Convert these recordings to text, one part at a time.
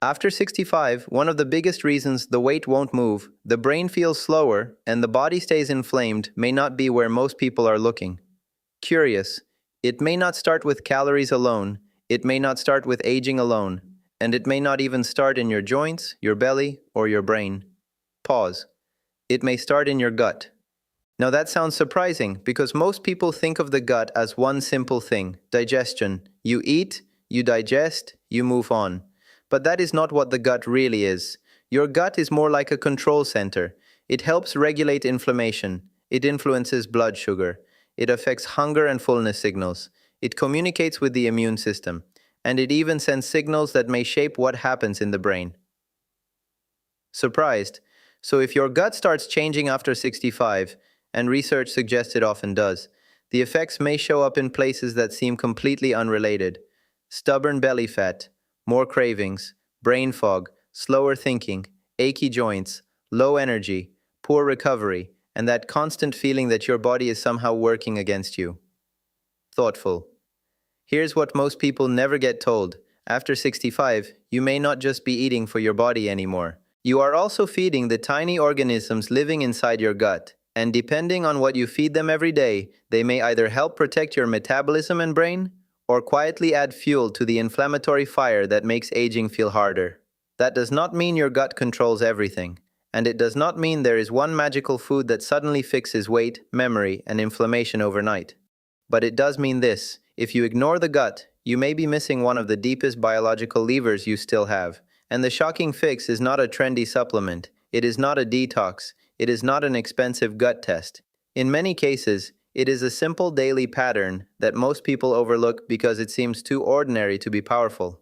After 65, one of the biggest reasons the weight won't move, the brain feels slower, and the body stays inflamed may not be where most people are looking. Curious, it may not start with calories alone, it may not start with aging alone, and it may not even start in your joints, your belly, or your brain. Pause. It may start in your gut. Now that sounds surprising because most people think of the gut as one simple thing, digestion. You eat, you digest, you move on. But that is not what the gut really is. Your gut is more like a control center. It helps regulate inflammation. It influences blood sugar. It affects hunger and fullness signals. It communicates with the immune system. And it even sends signals that may shape what happens in the brain. Surprised? So if your gut starts changing after 65, and research suggests it often does, the effects may show up in places that seem completely unrelated. Stubborn belly fat, more cravings, brain fog, slower thinking, achy joints, low energy, poor recovery, and that constant feeling that your body is somehow working against you. Thoughtful. Here's what most people never get told. After 65, you may not just be eating for your body anymore. You are also feeding the tiny organisms living inside your gut. And depending on what you feed them every day, they may either help protect your metabolism and brain, or quietly add fuel to the inflammatory fire that makes aging feel harder. That does not mean your gut controls everything, and it does not mean there is one magical food that suddenly fixes weight, memory, and inflammation overnight. But it does mean this: if you ignore the gut, you may be missing one of the deepest biological levers you still have. And the shocking fix is not a trendy supplement, it is not a detox, it is not an expensive gut test. In many cases, it is a simple daily pattern that most people overlook because it seems too ordinary to be powerful.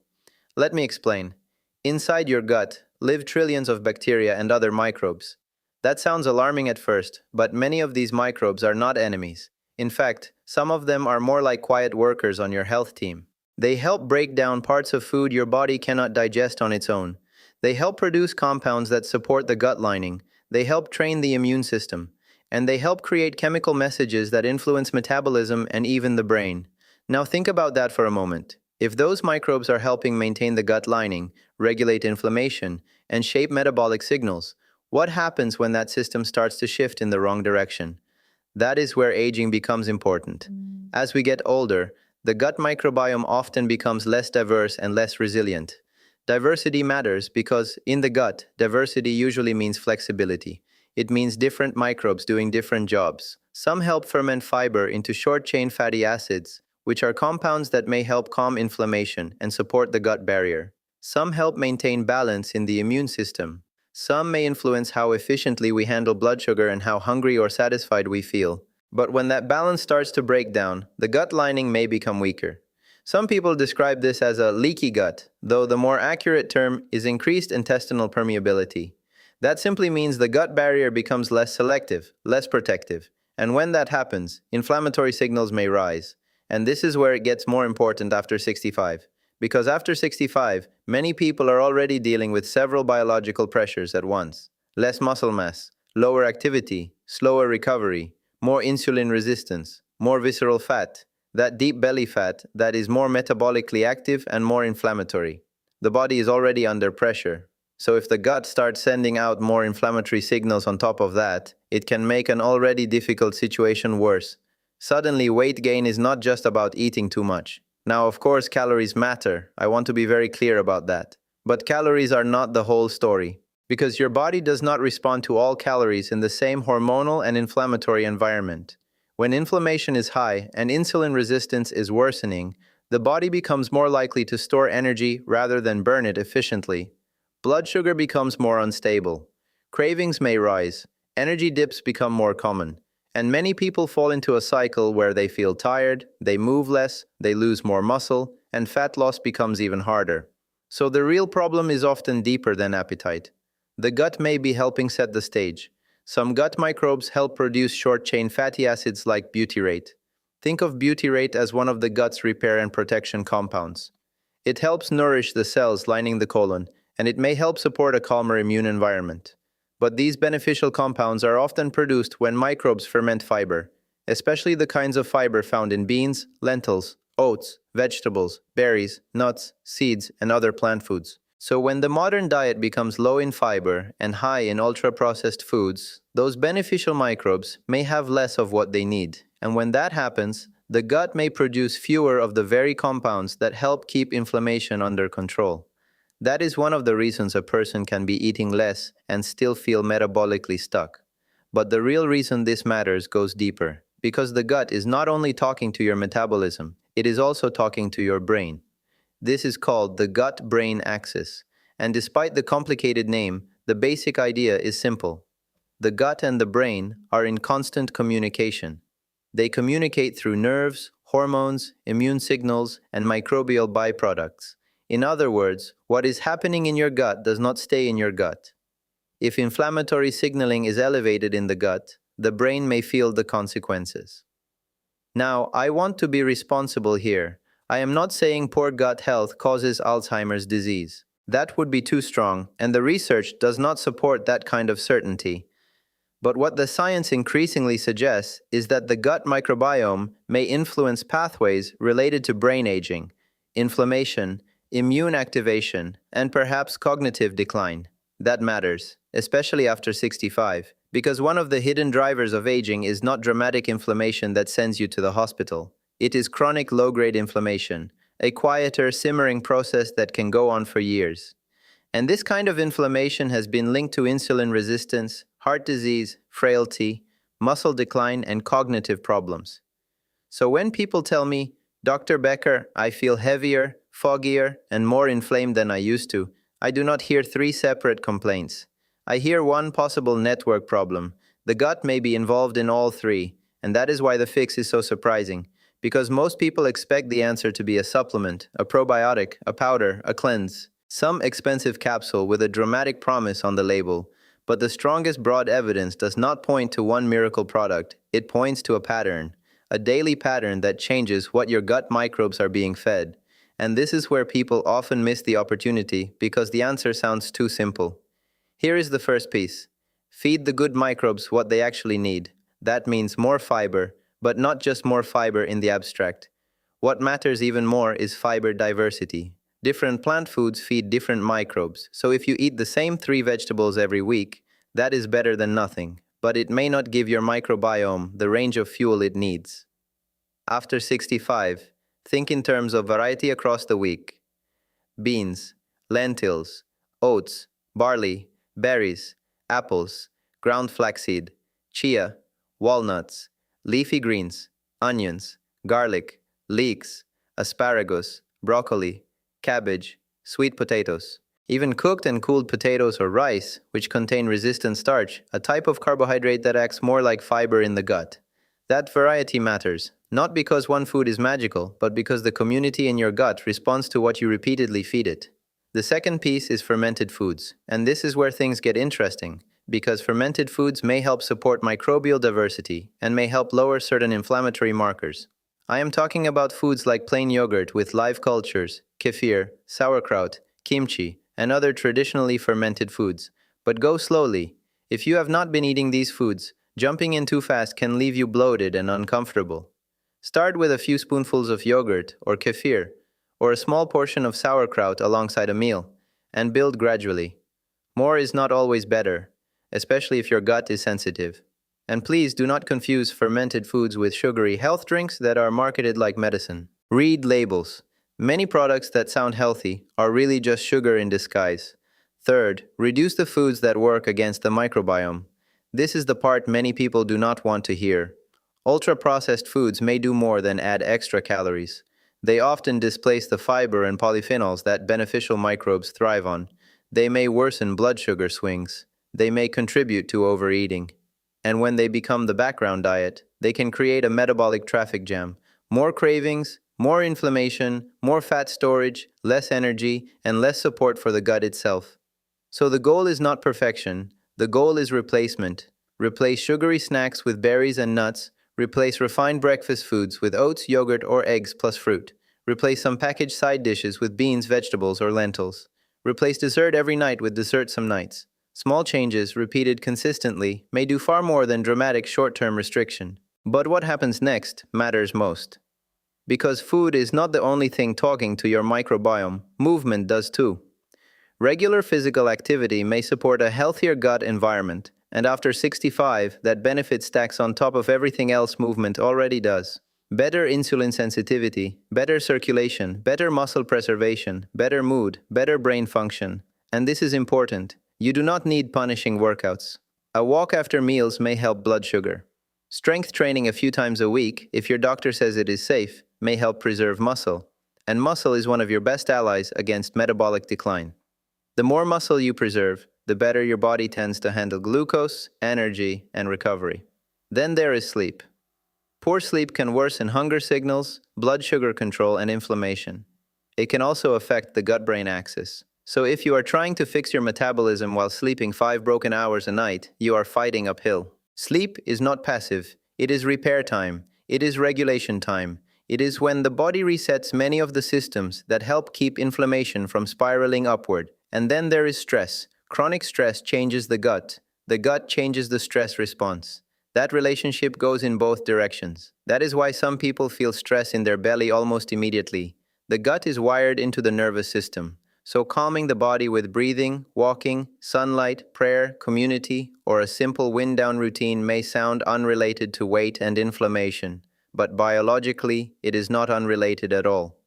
Let me explain. Inside your gut live trillions of bacteria and other microbes. That sounds alarming at first, but many of these microbes are not enemies. In fact, some of them are more like quiet workers on your health team. They help break down parts of food your body cannot digest on its own. They help produce compounds that support the gut lining. They help train the immune system, and they help create chemical messages that influence metabolism and even the brain. Now think about that for a moment. If those microbes are helping maintain the gut lining, regulate inflammation, and shape metabolic signals, what happens when that system starts to shift in the wrong direction? That is where aging becomes important. As we get older, the gut microbiome often becomes less diverse and less resilient. Diversity matters because, in the gut, diversity usually means flexibility. It means different microbes doing different jobs. Some help ferment fiber into short-chain fatty acids, which are compounds that may help calm inflammation and support the gut barrier. Some help maintain balance in the immune system. Some may influence how efficiently we handle blood sugar and how hungry or satisfied we feel. But when that balance starts to break down, the gut lining may become weaker. Some people describe this as a leaky gut, though the more accurate term is increased intestinal permeability. That simply means the gut barrier becomes less selective, less protective. And when that happens, inflammatory signals may rise. And this is where it gets more important after 65. Because after 65, many people are already dealing with several biological pressures at once. Less muscle mass, lower activity, slower recovery, more insulin resistance, more visceral fat, that deep belly fat that is more metabolically active and more inflammatory. The body is already under pressure. So if the gut starts sending out more inflammatory signals on top of that, it can make an already difficult situation worse. Suddenly, weight gain is not just about eating too much. Now, of course, calories matter. I want to be very clear about that. But calories are not the whole story, because your body does not respond to all calories in the same hormonal and inflammatory environment. When inflammation is high and insulin resistance is worsening, the body becomes more likely to store energy rather than burn it efficiently. Blood sugar becomes more unstable. Cravings may rise. Energy dips become more common. And many people fall into a cycle where they feel tired, they move less, they lose more muscle, and fat loss becomes even harder. So the real problem is often deeper than appetite. The gut may be helping set the stage. Some gut microbes help produce short-chain fatty acids like butyrate. Think of butyrate as one of the gut's repair and protection compounds. It helps nourish the cells lining the colon, and it may help support a calmer immune environment. But these beneficial compounds are often produced when microbes ferment fiber, especially the kinds of fiber found in beans, lentils, oats, vegetables, berries, nuts, seeds, and other plant foods. So when the modern diet becomes low in fiber and high in ultra-processed foods, those beneficial microbes may have less of what they need. And when that happens, the gut may produce fewer of the very compounds that help keep inflammation under control. That is one of the reasons a person can be eating less and still feel metabolically stuck. But the real reason this matters goes deeper, because the gut is not only talking to your metabolism, it is also talking to your brain. This is called the gut-brain axis, and despite the complicated name, the basic idea is simple. The gut and the brain are in constant communication. They communicate through nerves, hormones, immune signals, and microbial byproducts. In other words, what is happening in your gut does not stay in your gut. If inflammatory signaling is elevated in the gut, the brain may feel the consequences. Now, I want to be responsible here. I am not saying poor gut health causes Alzheimer's disease. That would be too strong, and the research does not support that kind of certainty. But what the science increasingly suggests is that the gut microbiome may influence pathways related to brain aging, inflammation, immune activation, and perhaps cognitive decline. That matters, especially after 65, because one of the hidden drivers of aging is not dramatic inflammation that sends you to the hospital. It is chronic low-grade inflammation, a quieter, simmering process that can go on for years. And this kind of inflammation has been linked to insulin resistance, heart disease, frailty, muscle decline, and cognitive problems. So when people tell me, Dr. Becker, I feel heavier, foggier, and more inflamed than I used to, I do not hear three separate complaints. I hear one possible network problem. The gut may be involved in all three, and that is why the fix is so surprising. Because most people expect the answer to be a supplement, a probiotic, a powder, a cleanse, some expensive capsule with a dramatic promise on the label. But the strongest broad evidence does not point to one miracle product. It points to a pattern, a daily pattern that changes what your gut microbes are being fed. And this is where people often miss the opportunity because the answer sounds too simple. Here is the first piece. Feed the good microbes what they actually need. That means more fiber, but not just more fiber in the abstract. What matters even more is fiber diversity. Different plant foods feed different microbes, so if you eat the same 3 vegetables every week, that is better than nothing, but it may not give your microbiome the range of fuel it needs. After 65, think in terms of variety across the week. Beans, lentils, oats, barley, berries, apples, ground flaxseed, chia, walnuts, leafy greens, onions, garlic, leeks, asparagus, broccoli, cabbage, sweet potatoes. Even cooked and cooled potatoes or rice, which contain resistant starch, a type of carbohydrate that acts more like fiber in the gut. That variety matters, not because one food is magical, but because the community in your gut responds to what you repeatedly feed it. The second piece is fermented foods, and this is where things get interesting, because fermented foods may help support microbial diversity and may help lower certain inflammatory markers. I am talking about foods like plain yogurt with live cultures, kefir, sauerkraut, kimchi, and other traditionally fermented foods. But go slowly. If you have not been eating these foods, jumping in too fast can leave you bloated and uncomfortable. Start with a few spoonfuls of yogurt or kefir, or a small portion of sauerkraut alongside a meal, and build gradually. More is not always better, especially if your gut is sensitive. And please do not confuse fermented foods with sugary health drinks that are marketed like medicine. Read labels. Many products that sound healthy are really just sugar in disguise. Third, reduce the foods that work against the microbiome. This is the part many people do not want to hear. Ultra-processed foods may do more than add extra calories. They often displace the fiber and polyphenols that beneficial microbes thrive on. They may worsen blood sugar swings. They may contribute to overeating. And when they become the background diet, they can create a metabolic traffic jam. More cravings, more inflammation, more fat storage, less energy, and less support for the gut itself. So the goal is not perfection. The goal is replacement. Replace sugary snacks with berries and nuts. Replace refined breakfast foods with oats, yogurt, or eggs plus fruit. Replace some packaged side dishes with beans, vegetables, or lentils. Replace dessert every night with dessert some nights. Small changes, repeated consistently, may do far more than dramatic short-term restriction. But what happens next matters most. Because food is not the only thing talking to your microbiome, movement does too. Regular physical activity may support a healthier gut environment, and after 65, that benefit stacks on top of everything else movement already does. Better insulin sensitivity, better circulation, better muscle preservation, better mood, better brain function. And this is important. You do not need punishing workouts. A walk after meals may help blood sugar. Strength training a few times a week, if your doctor says it is safe, may help preserve muscle. And muscle is one of your best allies against metabolic decline. The more muscle you preserve, the better your body tends to handle glucose, energy, and recovery. Then there is sleep. Poor sleep can worsen hunger signals, blood sugar control, and inflammation. It can also affect the gut-brain axis. So if you are trying to fix your metabolism while sleeping 5 broken hours a night, you are fighting uphill. Sleep is not passive. It is repair time. It is regulation time. It is when the body resets many of the systems that help keep inflammation from spiraling upward. And then there is stress. Chronic stress changes the gut. The gut changes the stress response. That relationship goes in both directions. That is why some people feel stress in their belly almost immediately. The gut is wired into the nervous system. So calming the body with breathing, walking, sunlight, prayer, community, or a simple wind-down routine may sound unrelated to weight and inflammation, but biologically, it is not unrelated at all.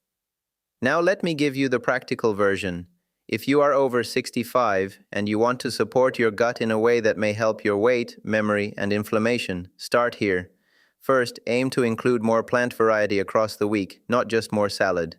Now let me give you the practical version. If you are over 65 and you want to support your gut in a way that may help your weight, memory, and inflammation, start here. First, aim to include more plant variety across the week, not just more salad.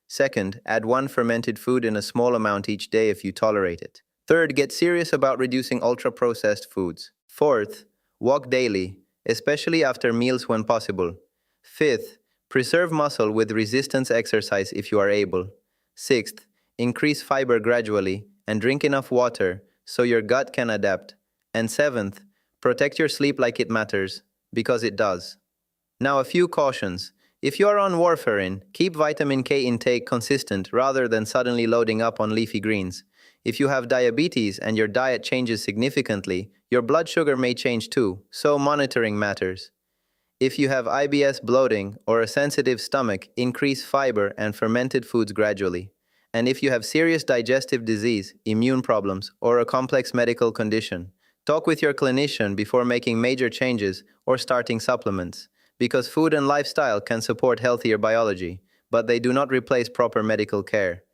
Second, add 1 fermented food in a small amount each day if you tolerate it. Third, get serious about reducing ultra-processed foods. Fourth, walk daily, especially after meals when possible. Fifth, preserve muscle with resistance exercise if you are able. Sixth, increase fiber gradually and drink enough water so your gut can adapt. And seventh, protect your sleep like it matters, because it does. Now a few cautions. If you are on warfarin, keep vitamin K intake consistent rather than suddenly loading up on leafy greens. If you have diabetes and your diet changes significantly, your blood sugar may change too, so monitoring matters. If you have IBS bloating or a sensitive stomach, increase fiber and fermented foods gradually. And if you have serious digestive disease, immune problems, or a complex medical condition, talk with your clinician before making major changes or starting supplements, because food and lifestyle can support healthier biology, but they do not replace proper medical care.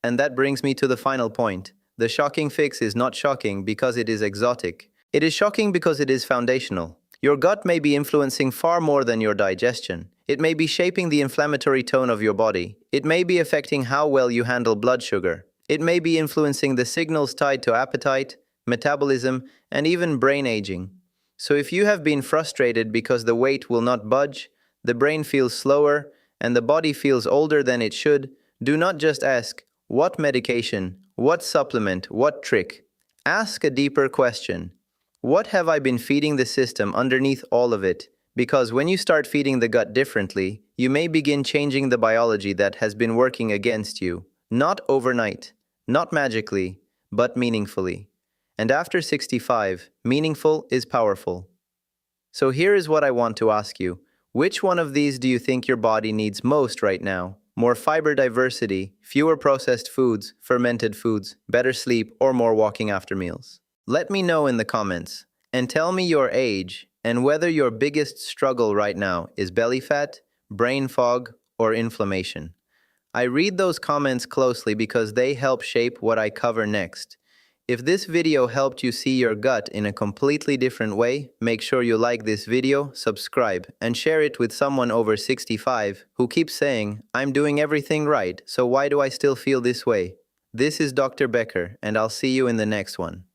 And that brings me to the final point. The shocking fix is not shocking because it is exotic. It is shocking because it is foundational. Your gut may be influencing far more than your digestion. It may be shaping the inflammatory tone of your body. It may be affecting how well you handle blood sugar. It may be influencing the signals tied to appetite, metabolism, and even brain aging. So if you have been frustrated because the weight will not budge, the brain feels slower, and the body feels older than it should, do not just ask, what medication, what supplement, what trick? Ask a deeper question. What have I been feeding the system underneath all of it? Because when you start feeding the gut differently, you may begin changing the biology that has been working against you. Not overnight, not magically, but meaningfully. And after 65, meaningful is powerful. So here is what I want to ask you. Which one of these do you think your body needs most right now? More fiber diversity, fewer processed foods, fermented foods, better sleep, or more walking after meals? Let me know in the comments. And tell me your age and whether your biggest struggle right now is belly fat, brain fog, or inflammation. I read those comments closely because they help shape what I cover next. If this video helped you see your gut in a completely different way, make sure you like this video, subscribe, and share it with someone over 65 who keeps saying, I'm doing everything right, so why do I still feel this way? This is Dr. Becker, and I'll see you in the next one.